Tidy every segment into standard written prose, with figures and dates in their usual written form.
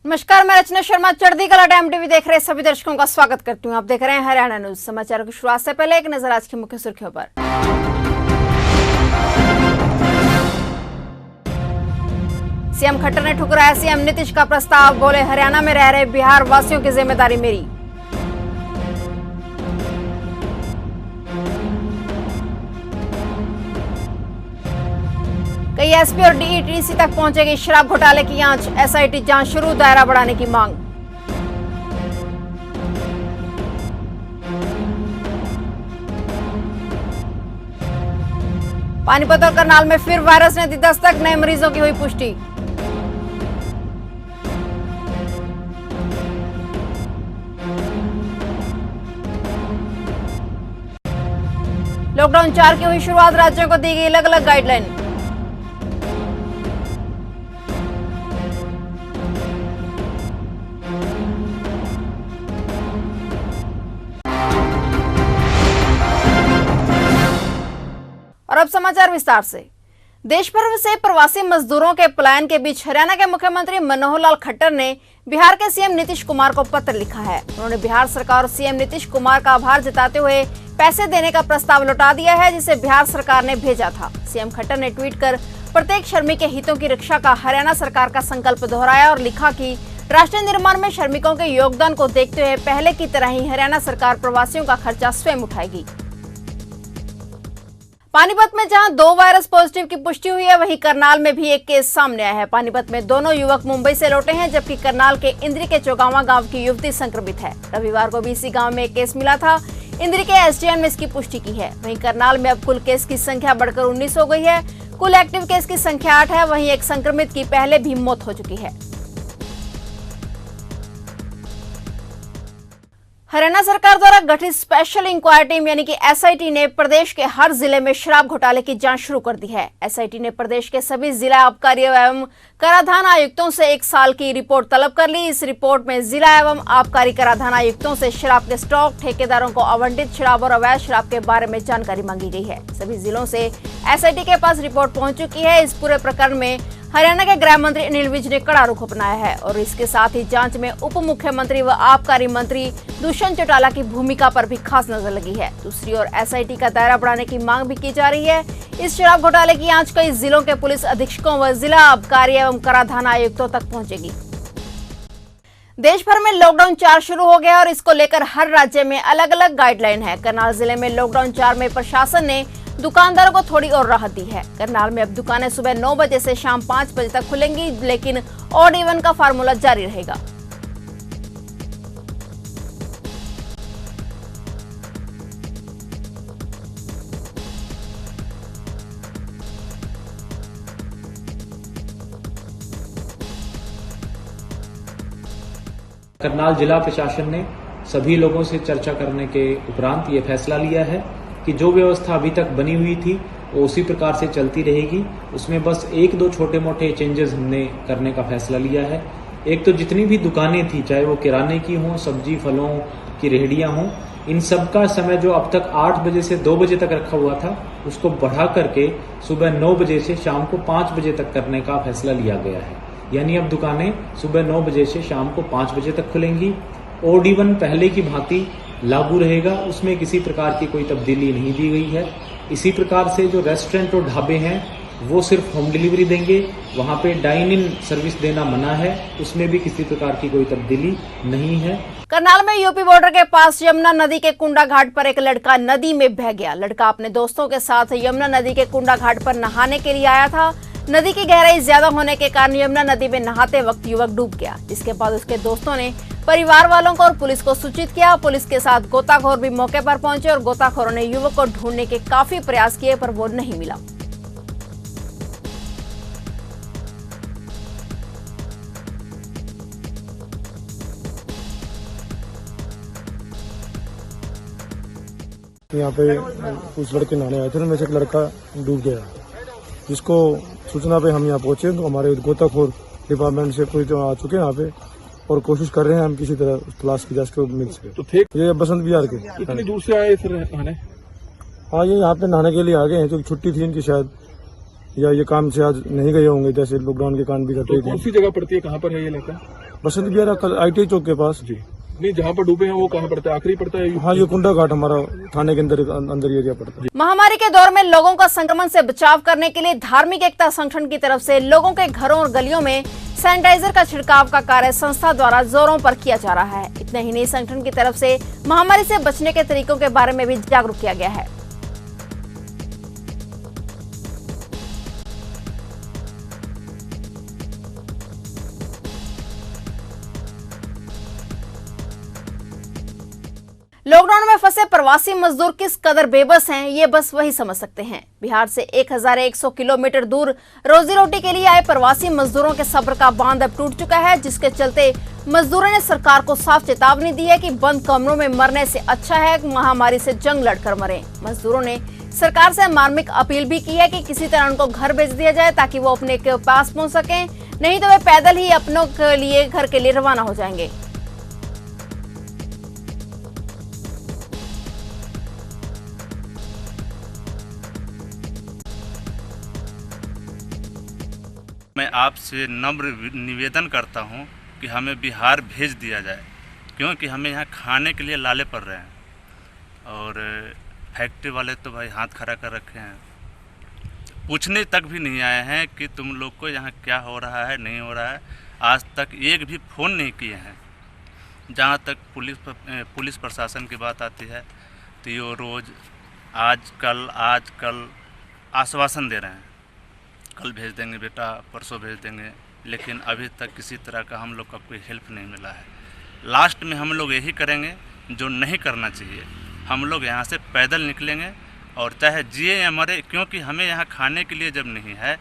नमस्कार, मैं रचना शर्मा चढ़ती कला टाइम टीवी देख रहे सभी दर्शकों का स्वागत करती हूं। आप देख रहे हैं हरियाणा न्यूज। समाचारों की शुरुआत से पहले एक नजर आज की मुख्य सुर्खियों पर। सीएम खट्टर ने ठुकराया सीएम नीतीश का प्रस्ताव, बोले हरियाणा में रह रहे बिहार वासियों की जिम्मेदारी मेरी। कई एसपी और डीईटीसी तक पहुंचेगी शराब घोटाले की जांच, एसआईटी जांच शुरू, दायरा बढ़ाने की मांग। पानीपत और करनाल में फिर वायरस ने दी दस्तक, नए मरीजों की हुई पुष्टि। लॉकडाउन 4 की हुई शुरुआत, राज्यों को दी गई अलग अलग गाइडलाइन। और अब समाचार विस्तार से। देश भर से प्रवासी मजदूरों के पलायन के बीच हरियाणा के मुख्यमंत्री मनोहर लाल खट्टर ने बिहार के सीएम नीतीश कुमार को पत्र लिखा है। उन्होंने बिहार सरकार और सीएम नीतीश कुमार का आभार जताते हुए पैसे देने का प्रस्ताव लौटा दिया है, जिसे बिहार सरकार ने भेजा था। सीएम खट्टर ने ट्वीट कर प्रत्येक श्रमिक के हितों की रक्षा का हरियाणा सरकार का संकल्प दोहराया और लिखा कि राष्ट्र निर्माण में श्रमिकों के योगदान को देखते हुए पहले की तरह ही हरियाणा सरकार प्रवासियों का खर्चा स्वयं उठाएगी। पानीपत में जहां 2 वायरस पॉजिटिव की पुष्टि हुई है, वहीं करनाल में भी एक केस सामने आया है। पानीपत में दोनों युवक मुंबई से लौटे हैं, जबकि करनाल के इंद्री के चौगावा गांव की युवती संक्रमित है। रविवार को भी इसी गांव में एक केस मिला था। इंद्री के एसडीएम ने इसकी पुष्टि की है। वहीं करनाल में अब कुल केस की संख्या बढ़कर 19 हो गई है। कुल एक्टिव केस की संख्या 8 है। वहीं एक संक्रमित की पहले भी मौत हो चुकी है। हरियाणा सरकार द्वारा गठित स्पेशल इंक्वायरी टीम यानी कि एसआईटी ने प्रदेश के हर जिले में शराब घोटाले की जांच शुरू कर दी है। एसआईटी ने प्रदेश के सभी जिला आबकारी एवं कराधान आयुक्तों से 1 साल की रिपोर्ट तलब कर ली। इस रिपोर्ट में जिला एवं आबकारी कराधान आयुक्तों से शराब के स्टॉक, ठेकेदारों को आवंटित शराब और अवैध शराब के बारे में जानकारी मांगी गई है। सभी जिलों से एसआईटी के पास रिपोर्ट पहुंच चुकी है। इस पूरे प्रकरण में हरियाणा के गृह मंत्री अनिल विज ने कड़ा रुख अपनाया है और इसके साथ ही जांच में उप मुख्यमंत्री व आबकारी मंत्री दुष्यंत चौटाला की भूमिका पर भी खास नजर लगी है। दूसरी ओर एसआईटी का दायरा बढ़ाने की मांग भी की जा रही है। इस शराब घोटाले की जांच कई जिलों के पुलिस अधीक्षकों व जिला आबकारी एवं कराधान आयुक्तों तक पहुंचेगी। देश भर में लॉकडाउन 4 शुरू हो गया और इसको लेकर हर राज्य में अलग अलग गाइडलाइन है। करनाल जिले में लॉकडाउन 4 में प्रशासन ने दुकानदारों को थोड़ी और राहत दी है। करनाल में अब दुकानें सुबह 9 बजे से शाम 5 बजे तक खुलेंगी, लेकिन ऑड इवन का फार्मूला जारी रहेगा। करनाल जिला प्रशासन ने सभी लोगों से चर्चा करने के उपरांत ये फैसला लिया है कि जो व्यवस्था अभी तक बनी हुई थी वो उसी प्रकार से चलती रहेगी। उसमें बस 1-2 छोटे मोटे चेंजेस हमने करने का फैसला लिया है। एक तो जितनी भी दुकानें थी, चाहे वो किराने की हों, सब्जी फलों की रेहड़ियां हों, इन सब का समय जो अब तक 8 बजे से 2 बजे तक रखा हुआ था, उसको बढ़ा करके सुबह 9 बजे से शाम को 5 बजे तक करने का फैसला लिया गया है। यानी अब दुकानें सुबह 9 बजे से शाम को 5 बजे तक खुलेंगी। ऑड इवन पहले की भांति लागू रहेगा, उसमें किसी प्रकार की कोई तब्दीली नहीं दी गई है। इसी प्रकार से जो रेस्टोरेंट और ढाबे हैं वो सिर्फ होम डिलीवरी देंगे, वहां पे डाइन इन सर्विस देना मना है, उसमें भी किसी प्रकार की कोई तब्दीली नहीं है। करनाल में यूपी बॉर्डर के पास यमुना नदी के कुंडा घाट पर एक लड़का नदी में बह गया। लड़का अपने दोस्तों के साथ यमुना नदी के कुंडा घाट पर नहाने के लिए आया था। नदी की गहराई ज्यादा होने के कारण यमुना नदी में नहाते वक्त युवक डूब गया, जिसके बाद उसके दोस्तों ने परिवार वालों को और पुलिस को सूचित किया। पुलिस के साथ गोताखोर भी मौके पर पहुंचे और गोताखोरों ने युवक को ढूंढने के काफी प्रयास किए, पर वो नहीं मिला। यहाँ पे कुछ लड़के नहाने आए थे, उनमें से एक लड़का डूब गया, जिसको सूचना पे हम यहाँ पहुंचे। तो हमारे गोताखोर डिपार्टमेंट से कोई तो आ चुके हैं यहाँ पे और कोशिश कर रहे हैं हम किसी तरह तलाश की जाए इसको मिल सके। तो थे ये बसंत विहार के इतनी दूर से आए फिर नहाने? हाँ, ये यहाँ पे नहाने के लिए आ गए हैं, क्योंकि छुट्टी थी इनकी शायद, या ये काम से आज नहीं गए होंगे, जैसे लॉकडाउन के कारण भी करते तो कौन सी जगह पड़ती है, कहाँ पर है ये लड़का? बसंत विहार ITI चौक के पास जी। नहीं, जहाँ पर डूबे हैं वो कहाँ पड़ता है? आखिरी पड़ता है? हाँ, ये कुंडा घाट हमारा थाने के अंदर एरिया पड़ता है। महामारी के दौर में लोगों का संक्रमण से बचाव करने के लिए धार्मिक एकता संगठन की तरफ से लोगों के घरों और गलियों में सैनिटाइजर का छिड़काव का कार्य संस्था द्वारा जोरों पर किया जा रहा है। इतना ही नहीं, संगठन की तरफ से महामारी से बचने के तरीकों के बारे में भी जागरूक किया गया है। लॉकडाउन में फंसे प्रवासी मजदूर किस कदर बेबस हैं, ये बस वही समझ सकते हैं। बिहार से 1100 किलोमीटर दूर रोजी रोटी के लिए आए प्रवासी मजदूरों के सब्र का बांध अब टूट चुका है, जिसके चलते मजदूरों ने सरकार को साफ चेतावनी दी है कि बंद कमरों में मरने से अच्छा है महामारी से जंग लड़कर मरें। मजदूरों ने सरकार से मार्मिक अपील भी की है कि किसी तरह उनको घर भेज दिया जाए ताकि वो अपने के पास पहुंच सकें, नहीं तो वे पैदल ही अपनों के लिए घर के लिए रवाना हो जाएंगे। मैं आपसे नम्र निवेदन करता हूं कि हमें बिहार भेज दिया जाए, क्योंकि हमें यहाँ खाने के लिए लाले पड़ रहे हैं और फैक्ट्री वाले तो भाई हाथ खड़ा कर रखे हैं, पूछने तक भी नहीं आए हैं कि तुम लोग को यहाँ क्या हो रहा है, नहीं हो रहा है। आज तक एक भी फ़ोन नहीं किए हैं। जहाँ तक पुलिस प्रशासन की बात आती है तो ये रोज़ आज कल आश्वासन दे रहे हैं, कल भेज देंगे बेटा, परसों भेज देंगे, लेकिन अभी तक किसी तरह का हम लोग का कोई हेल्प नहीं मिला है। लास्ट में हम लोग यही करेंगे जो नहीं करना चाहिए, हम लोग यहाँ से पैदल निकलेंगे और चाहे जिए या मरे, क्योंकि हमें यहाँ खाने के लिए जब नहीं है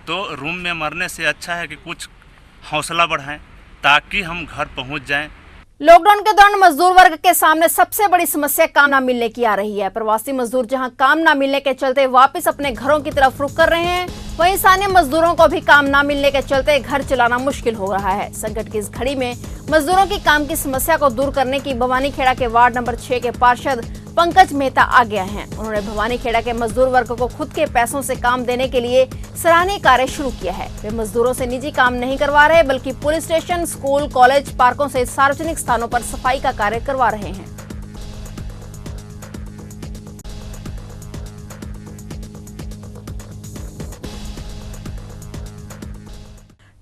तो रूम में मरने से अच्छा है कि कुछ हौसला बढ़ाएं ताकि हम घर पहुँच जाएं। लॉकडाउन के दौरान मजदूर वर्ग के सामने सबसे बड़ी समस्या काम न मिलने की आ रही है। प्रवासी मजदूर जहां काम न मिलने के चलते वापस अपने घरों की तरफ रुख कर रहे हैं, वहीं स्थानीय मजदूरों को भी काम न मिलने के चलते घर चलाना मुश्किल हो रहा है। संकट की इस घड़ी में मजदूरों की काम की समस्या को दूर करने की भवानीखेड़ा के वार्ड नंबर 6 के पार्षद पंकज मेहता आगे आए हैं। उन्होंने भवानीखेड़ा के मजदूर वर्ग को खुद के पैसों से काम देने के लिए सराहनीय कार्य शुरू किया है। वे मजदूरों से निजी काम नहीं करवा रहे, बल्कि पुलिस स्टेशन, स्कूल, कॉलेज, पार्कों से सार्वजनिक स्थानों पर सफाई का कार्य करवा रहे हैं।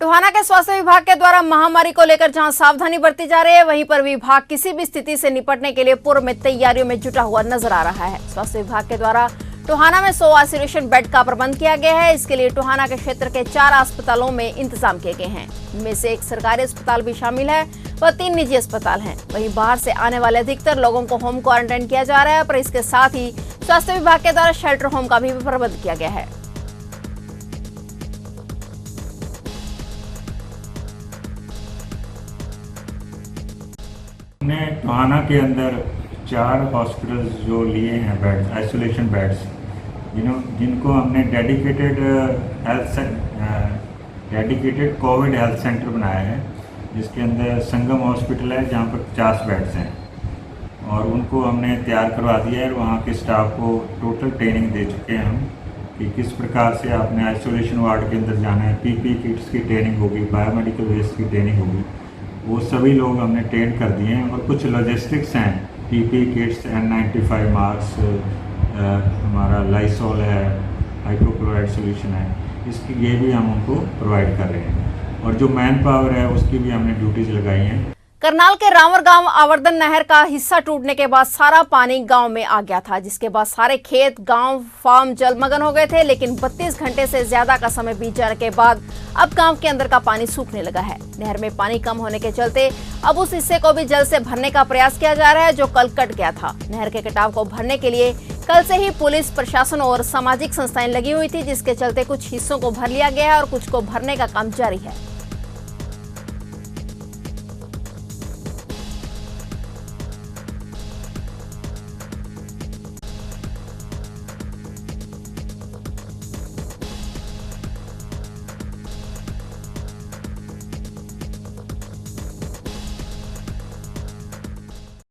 टोहाना के स्वास्थ्य विभाग के द्वारा महामारी को लेकर जहां सावधानी बरती जा रही है, वहीं पर विभाग किसी भी स्थिति से निपटने के लिए पूर्व में तैयारियों में जुटा हुआ नजर आ रहा है। स्वास्थ्य विभाग के द्वारा टोहाना में 100 आइसोलेशन बेड का प्रबंध किया गया है। इसके लिए टोहाना के क्षेत्र के 4 अस्पतालों में इंतजाम किए गए हैं। इनमें से एक सरकारी अस्पताल भी शामिल है व 3 निजी अस्पताल हैं। वहीं बाहर से आने वाले अधिकतर लोगों को होम क्वारंटाइन किया जा रहा है, पर इसके साथ ही स्वास्थ्य विभाग के द्वारा शेल्टर होम का भी प्रबंध किया गया है। हमने टोहाना के अंदर 4 हॉस्पिटल्स जो लिए हैं बेड्स, आइसोलेशन बेड्स, जिनको हमने डेडिकेटेड कोविड हेल्थ सेंटर बनाया है, जिसके अंदर संगम हॉस्पिटल है जहाँ पर 50 बेड्स हैं और उनको हमने तैयार करवा दिया है। वहाँ के स्टाफ को टोटल ट्रेनिंग दे चुके हैं हम कि किस प्रकार से आपने आइसोलेशन वार्ड के अंदर जाना है। पीपी किट्स की ट्रेनिंग होगी, बायोमेडिकल वेस्ट की ट्रेनिंग होगी, वो सभी लोग हमने ट्रेन कर दिए हैं। और कुछ लॉजिस्टिक्स हैं, पीपी किट्स, N95 मास्क, हमारा लाइसोल है, हाइड्रोक्लोराइड सोल्यूशन है, इसकी ये भी हम उनको प्रोवाइड कर रहे हैं। और जो मैन पावर है उसकी भी हमने ड्यूटीज लगाई हैं। करनाल के रांवर गांव आवर्धन नहर का हिस्सा टूटने के बाद सारा पानी गांव में आ गया था, जिसके बाद सारे खेत, गांव, फार्म जलमग्न हो गए थे। लेकिन 32 घंटे से ज्यादा का समय बीत जाने के बाद अब गांव के अंदर का पानी सूखने लगा है। नहर में पानी कम होने के चलते अब उस हिस्से को भी जल से भरने का प्रयास किया जा रहा है, जो कल कट गया था। नहर के कटाव को भरने के लिए कल से ही पुलिस प्रशासन और सामाजिक संस्थाएं लगी हुई थी, जिसके चलते कुछ हिस्सों को भर लिया गया है और कुछ को भरने का काम जारी है।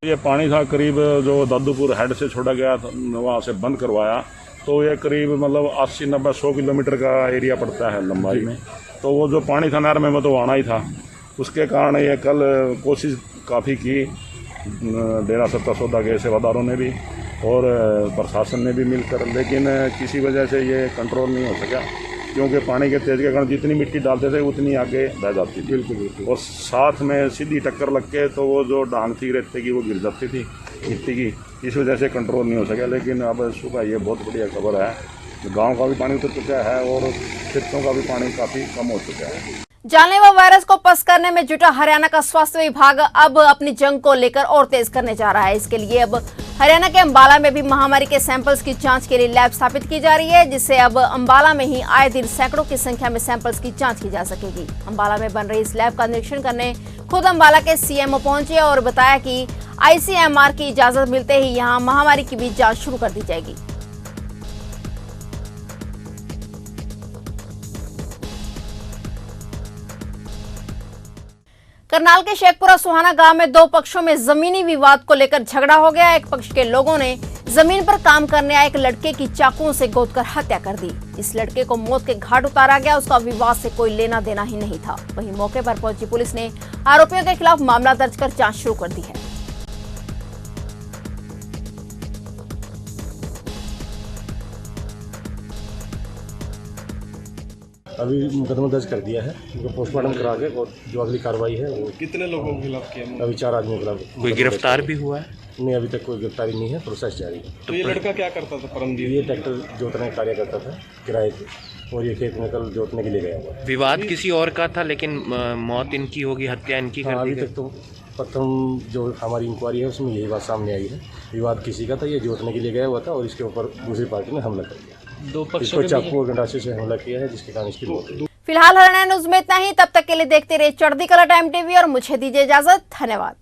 ये पानी था करीब जो दादूपुर हेड से छोड़ा गया था, वहाँ से बंद करवाया, तो ये करीब मतलब 80-90-100 किलोमीटर का एरिया पड़ता है लंबाई में। तो वो जो पानी था नहर में वो तो आना ही था, उसके कारण ये कल कोशिश काफ़ी की डेरा सत्ता सौदा के सेवादारों ने भी और प्रशासन ने भी मिलकर, लेकिन किसी वजह से ये कंट्रोल नहीं हो सका, क्योंकि पानी के तेज के कारण जितनी मिट्टी डालते थे उतनी आगे बह जाती थी। बिल्कुल। और साथ में सीधी टक्कर लग के तो वो जो डांग थी रेते की वो गिर जाती थी मिट्टी की, इस वजह से कंट्रोल नहीं हो सका। लेकिन अब सुबह ये बहुत बढ़िया खबर है, गांव का भी पानी उतर चुका है और खेतों का भी पानी काफ़ी कम हो चुका है। जानलेवा वायरस को पस करने में जुटा हरियाणा का स्वास्थ्य विभाग अब अपनी जंग को लेकर और तेज करने जा रहा है। इसके लिए अब हरियाणा के अंबाला में भी महामारी के सैंपल्स की जांच के लिए लैब स्थापित की जा रही है, जिससे अब अंबाला में ही आए दिन सैकड़ों की संख्या में सैंपल्स की जांच की जा सकेगी। अंबाला में बन रही इस लैब का निरीक्षण करने खुद अंबाला के सीएमओ पहुंचे और बताया कि आईसीएमआर की इजाजत मिलते ही यहां महामारी की भी जांच शुरू कर दी जाएगी। करनाल के शेखपुरा सुहाना गांव में दो पक्षों में जमीनी विवाद को लेकर झगड़ा हो गया। एक पक्ष के लोगों ने जमीन पर काम करने आए एक लड़के की चाकुओं से गोदकर हत्या कर दी। इस लड़के को मौत के घाट उतारा गया, उसका विवाद से कोई लेना देना ही नहीं था। वहीं मौके पर पहुंची पुलिस ने आरोपियों के खिलाफ मामला दर्ज कर जांच शुरू कर दी है। अभी मुकदमा दर्ज कर दिया है, उनको पोस्टमार्टम करा के और जो अगली कार्रवाई है वो। कितने लोगों के खिलाफ किया? अभी 4 आदमियों के खिलाफ। कोई गिरफ्तार भी हुआ है? नहीं, अभी तक कोई गिरफ्तारी नहीं है, प्रोसेस जारी है। तो ये लड़का क्या करता था? परमदीप ये ट्रैक्टर जोतने का कार्य करता था किराए पे, और ये खेत में कल जोतने के लिए गया हुआ। विवाद किसी और का था, लेकिन मौत इनकी होगी, हत्या इनकी कर दी अभी गई। तक तो प्रथम जो हमारी इंक्वायरी है उसमें यही बात सामने आई है। विवाद किसी का था, ये जोतने के लिए गया हुआ था और इसके ऊपर दूसरी पार्टी ने हमला कर दिया। दो पक्षों को चाकू और गंडासे से हमला किया है, जिसके कारण इसकी मौत हुई। फिलहाल हरियाणा न्यूज में इतना ही। तब तक के लिए देखते रहिए चढ़ती कला टाइम टीवी और मुझे दीजिए इजाजत। धन्यवाद।